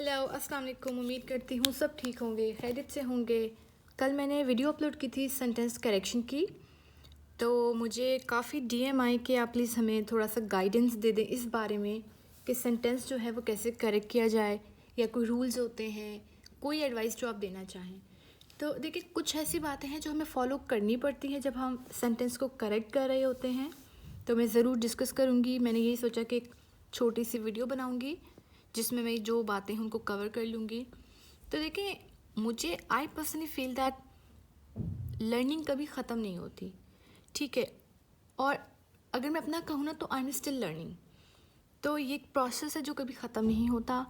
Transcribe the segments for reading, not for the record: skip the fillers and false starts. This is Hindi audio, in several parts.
हेलो अस्सलाम वालेकुम। उम्मीद करती हूँ सब ठीक होंगे, खैरियत से होंगे। कल मैंने वीडियो अपलोड की थी सेंटेंस करेक्शन की, तो मुझे काफ़ी डीएम आए कि आप प्लीज़ हमें थोड़ा सा गाइडेंस दे दें इस बारे में कि सेंटेंस जो है वो कैसे करेक्ट किया जाए, या कोई रूल्स होते हैं, कोई एडवाइस जो आप देना चाहें। तो देखिए, कुछ ऐसी बातें हैं जो हमें फॉलो करनी पड़ती हैं जब हम सेंटेंस को करेक्ट कर रहे होते हैं, तो मैं ज़रूर डिस्कस करूँगी। मैंने यही सोचा कि एक छोटी सी वीडियो बनाऊँगी जिसमें मैं जो बातें हैं उनको कवर कर लूँगी। तो देखिए, मुझे I personally feel that learning कभी ख़त्म नहीं होती, ठीक है। और अगर मैं अपना कहूँ ना, तो आई एम स्टिल लर्निंग। तो ये एक प्रोसेस है जो कभी ख़त्म नहीं होता।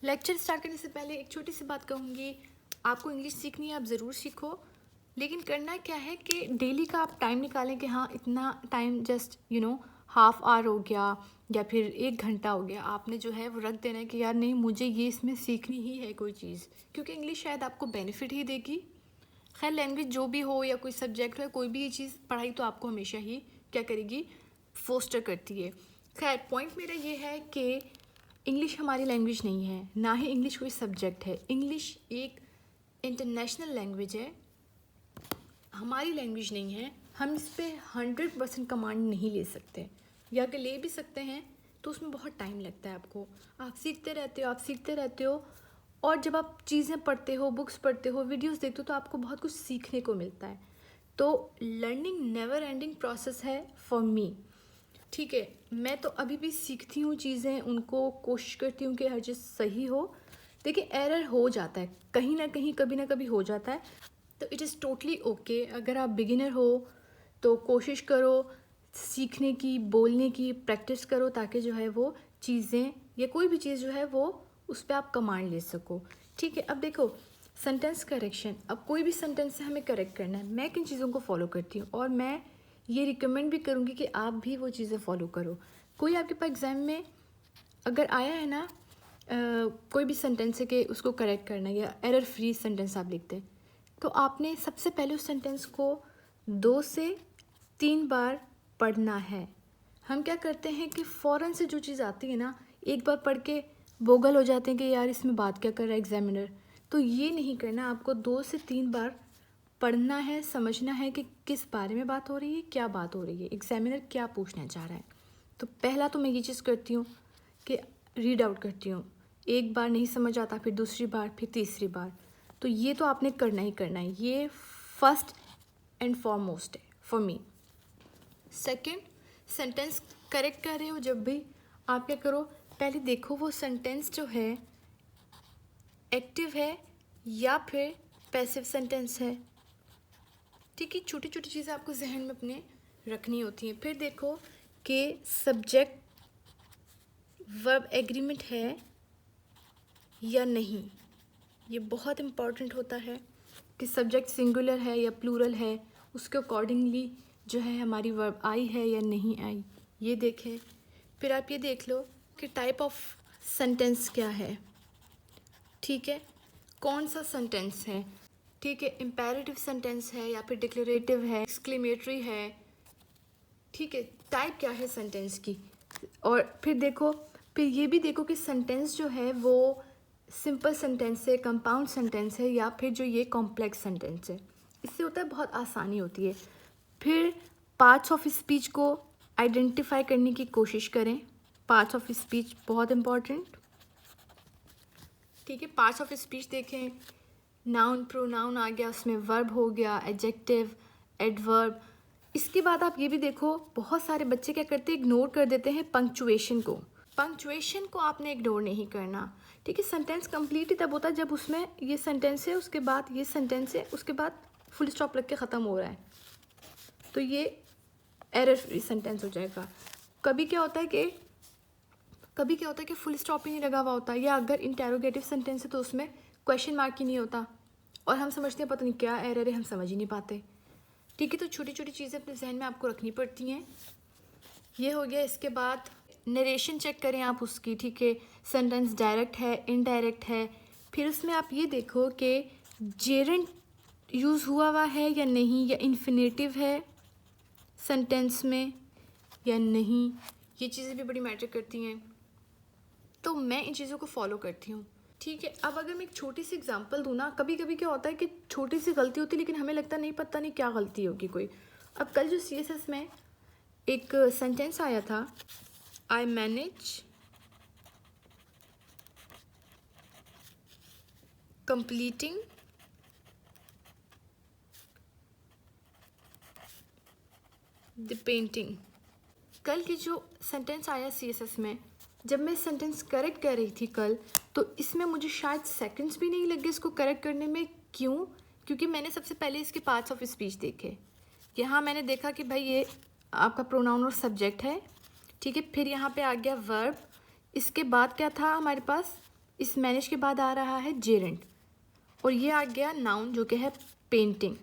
लेक्चर स्टार्ट करने से पहले एक छोटी सी बात कहूँगी, आपको इंग्लिश सीखनी है, आप ज़रूर सीखो, लेकिन करना क्या है कि डेली का आप टाइम निकालें कि हाँ, इतना टाइम जस्ट हाफ आवर हो गया या फिर 1 घंटा हो गया, आपने जो है वो रख देना है कि यार नहीं, मुझे ये इसमें सीखनी ही है कोई चीज़, क्योंकि इंग्लिश शायद आपको बेनिफिट ही देगी। खैर, लैंग्वेज जो भी हो या कोई सब्जेक्ट हो, कोई भी ये चीज़, पढ़ाई तो आपको हमेशा ही क्या करेगी, फोस्टर करती है। खैर, पॉइंट मेरा ये है कि इंग्लिश हमारी लैंग्वेज नहीं है, ना ही इंग्लिश कोई सब्जेक्ट है। इंग्लिश एक इंटरनेशनल लैंग्वेज है, हमारी लैंग्वेज नहीं है। हम इस पर 100% कमांड नहीं ले सकते, या अगर ले भी सकते हैं तो उसमें बहुत टाइम लगता है आपको। आप सीखते रहते हो, आप सीखते रहते हो, और जब आप चीज़ें पढ़ते हो, बुक्स पढ़ते हो, वीडियोस देखते हो, तो आपको बहुत कुछ सीखने को मिलता है। तो लर्निंग नेवर एंडिंग प्रोसेस है फॉर मी, ठीक है। मैं तो अभी भी सीखती हूँ चीज़ें, उनको कोशिश करती हूँ कि हर चीज़ सही हो। देखिए, एरर हो जाता है कहीं ना कहीं, कभी ना कभी हो जाता है, तो इट इज़ टोटली ओके। अगर आप बिगिनर हो तो कोशिश करो सीखने की, बोलने की प्रैक्टिस करो, ताकि जो है वो चीज़ें या कोई भी चीज़ जो है वो उस पर आप कमांड ले सको, ठीक है। अब देखो, सेंटेंस करेक्शन, अब कोई भी सेंटेंस है हमें करेक्ट करना है, मैं किन चीज़ों को फॉलो करती हूँ, और मैं ये रिकमेंड भी करूँगी कि आप भी वो चीज़ें फॉलो करो। कोई आपके पास एग्ज़ाम में अगर आया है ना, कोई भी सेंटेंस है कि उसको करेक्ट करना है या एरर फ्री सेंटेंस आप लिखते हैं, तो आपने सबसे पहले उस सेंटेंस को 2 से 3 बार पढ़ना है। हम क्या करते हैं कि फ़ौरन से जो चीज़ आती है ना, एक बार पढ़ के बोगल हो जाते हैं कि यार इसमें बात क्या कर रहा है एग्जामिनर। तो ये नहीं करना, आपको 2 से 3 बार पढ़ना है, समझना है कि किस बारे में बात हो रही है, क्या बात हो रही है, एग्जामिनर क्या पूछना चाह रहा है। तो पहला तो मैं ये चीज़ करती हूँ कि रीड आउट करती हूँ। एक बार नहीं समझ आता, फिर दूसरी बार, फिर तीसरी बार। तो ये तो आपने करना ही करना है, ये फर्स्ट एंड फॉरमोस्ट है for me. Second, sentence correct कर रहे हो जब भी आप क्या करो, पहले देखो वो सेंटेंस जो है एक्टिव है या फिर पैसिव सेंटेंस है, ठीक है। छोटी छोटी चीज़ें आपको जहन में अपने रखनी होती हैं। फिर देखो कि सब्जेक्ट वर्ब एग्रीमेंट है या नहीं, ये बहुत इम्पॉर्टेंट होता है कि सब्जेक्ट सिंगुलर है या प्लूरल है, उसके अकॉर्डिंगली जो है हमारी वर्ब आई है या नहीं आई, ये देखें। फिर आप ये देख लो कि टाइप ऑफ सेंटेंस क्या है, ठीक है, कौन सा सेंटेंस है, ठीक है, इम्पेरेटिव सेंटेंस है या फिर डिक्लेरेटिव है, एक्सक्लेमेटरी है, ठीक है, टाइप क्या है सेंटेंस की। और फिर देखो, फिर ये भी देखो कि सेंटेंस जो है वो सिंपल सेंटेंस है, कंपाउंड सेंटेंस है, या फिर जो ये कॉम्प्लेक्स सेंटेंस है। इससे होता है बहुत आसानी होती है। फिर पार्ट्स ऑफ स्पीच को आइडेंटिफाई करने की कोशिश करें। पार्ट्स ऑफ स्पीच बहुत इम्पॉर्टेंट, ठीक है। पार्ट्स ऑफ स्पीच देखें, नाउन प्रोनाउन आ गया, उसमें वर्ब हो गया, एडजेक्टिव, एडवर्ब। इसके बाद आप ये भी देखो, बहुत सारे बच्चे क्या करते हैं, इग्नोर कर देते हैं पंक्चुएशन को। पंक्चुएशन को आपने इग्नोर नहीं करना, ठीक है। सेंटेंस कंप्लीट ही तब होता है जब उसमें ये सेंटेंस है, उसके बाद ये सेंटेंस है, उसके बाद फुल स्टॉप लग के ख़त्म हो रहा है, तो ये एरर फ्री सेंटेंस हो जाएगा। कभी क्या होता है कि फुल स्टॉप ही नहीं लगा हुआ होता, या अगर इंटेरोगेटिव सेंटेंस है तो उसमें क्वेश्चन मार्क ही नहीं होता, और हम समझते हैं पता नहीं क्या एरर है, हम समझ ही नहीं पाते, ठीक है। तो छोटी छोटी चीज़ें अपने जहन में आपको रखनी पड़ती हैं। ये हो गया। इसके बाद नरेशन चेक करें आप उसकी, ठीक है, सेंटेंस डायरेक्ट है, इनडायरेक्ट है। फिर उसमें आप ये देखो कि जेरेंट यूज़ हुआ है या नहीं, या इन्फिनेटिव है सेंटेंस में या नहीं, ये चीज़ें भी बड़ी मैटर करती हैं। तो मैं इन चीज़ों को फॉलो करती हूँ। ठीक है, अब अगर मैं एक छोटी सी एग्जांपल दूँ ना, कभी कभी क्या होता है कि छोटी सी गलती होती है लेकिन हमें लगता नहीं, पता नहीं क्या गलती होगी कोई। अब कल जो CSS में एक सेंटेंस आया था, I manage completing the painting. कल की जो सेंटेंस आया CSS में, जब मैं सेंटेंस करेक्ट कर रही थी कल, तो इसमें मुझे शायद सेकंड्स भी नहीं लगे इसको करेक्ट करने में। क्यों? क्योंकि मैंने सबसे पहले इसके पार्ट्स ऑफ स्पीच देखे। यहाँ मैंने देखा कि भाई ये आपका प्रोनाउन और सब्जेक्ट है, ठीक है। फिर यहाँ पे आ गया वर्ब, इसके बाद क्या था हमारे पास, इस मैनेज के बाद आ रहा है जेरेंट, और ये आ गया नाउन जो कि है पेंटिंग।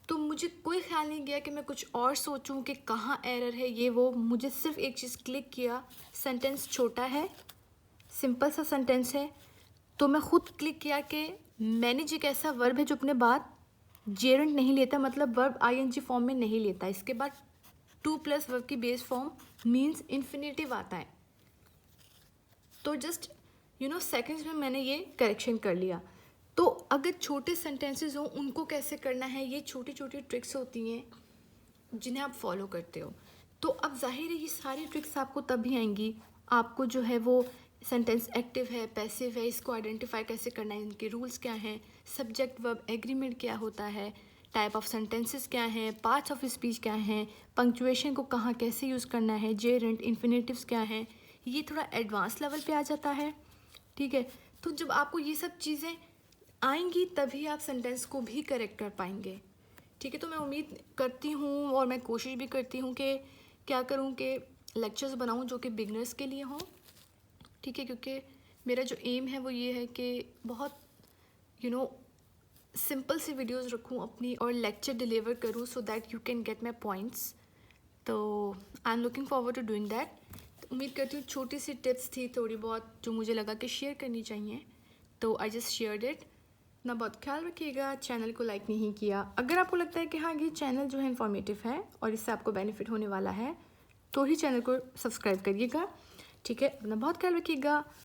तो मुझे कोई ख्याल नहीं गया कि मैं कुछ और सोचूं कि कहाँ एरर है ये वो। मुझे सिर्फ एक चीज़ क्लिक किया, सेंटेंस छोटा है, सिंपल सा सेंटेंस है, तो मैं खुद क्लिक किया कि मैनेज एक ऐसा वर्ब है जो अपने बाद जेरेंट नहीं लेता, मतलब वर्ब ING फॉर्म में नहीं लेता। इसके बाद 2+ वर्ब की बेस फॉर्म मीन्स इन्फिनेटिव आता है। तो जस्ट सेकंड्स में मैंने ये करेक्शन कर लिया। तो अगर छोटे सेंटेंसेस हों उनको कैसे करना है, ये छोटी छोटी ट्रिक्स होती हैं जिन्हें आप फॉलो करते हो। तो अब जाहिर है ये सारी ट्रिक्स आपको तभी आएंगी, आपको जो है वो सेंटेंस एक्टिव है, पैसिव है, इसको आइडेंटिफाई कैसे करना है, इनके रूल्स क्या हैं, सब्जेक्ट वर्ब एग्रीमेंट क्या होता है, टाइप ऑफ सेंटेंसेस क्या हैं, पार्ट्स ऑफ स्पीच क्या हैं, पंक्चुएशन को कहाँ कैसे यूज़ करना है, जेरेंट, इन्फिनेटिव्स क्या हैं। ये थोड़ा एडवांस लेवल पे आ जाता है, ठीक है। तो जब आपको ये सब चीज़ें आएंगी तभी आप सेंटेंस को भी करेक्ट कर पाएंगे, ठीक है। तो मैं उम्मीद करती हूँ और मैं कोशिश भी करती हूँ कि क्या करूँ कि लेक्चर्स बनाऊँ जो कि बिगनर्स के लिए हों, ठीक है। क्योंकि मेरा जो एम है वो ये है कि बहुत सिंपल सी वीडियोस रखूँ अपनी और लेक्चर डिलीवर करूँ so that you can get my points. तो I am looking forward to doing that. उम्मीद करती हूँ छोटी सी टिप्स थी थोड़ी बहुत जो मुझे लगा कि शेयर करनी चाहिए, तो आई जस्ट शेयर्ड इट। अपना बहुत ख्याल रखिएगा, चैनल को लाइक नहीं किया। अगर आपको लगता है कि हाँ ये चैनल जो है इन्फॉर्मेटिव है और इससे आपको बेनिफिट होने वाला है तो ही चैनल को सब्सक्राइब करिएगा, ठीक है। अपना बहुत ख्याल रखिएगा।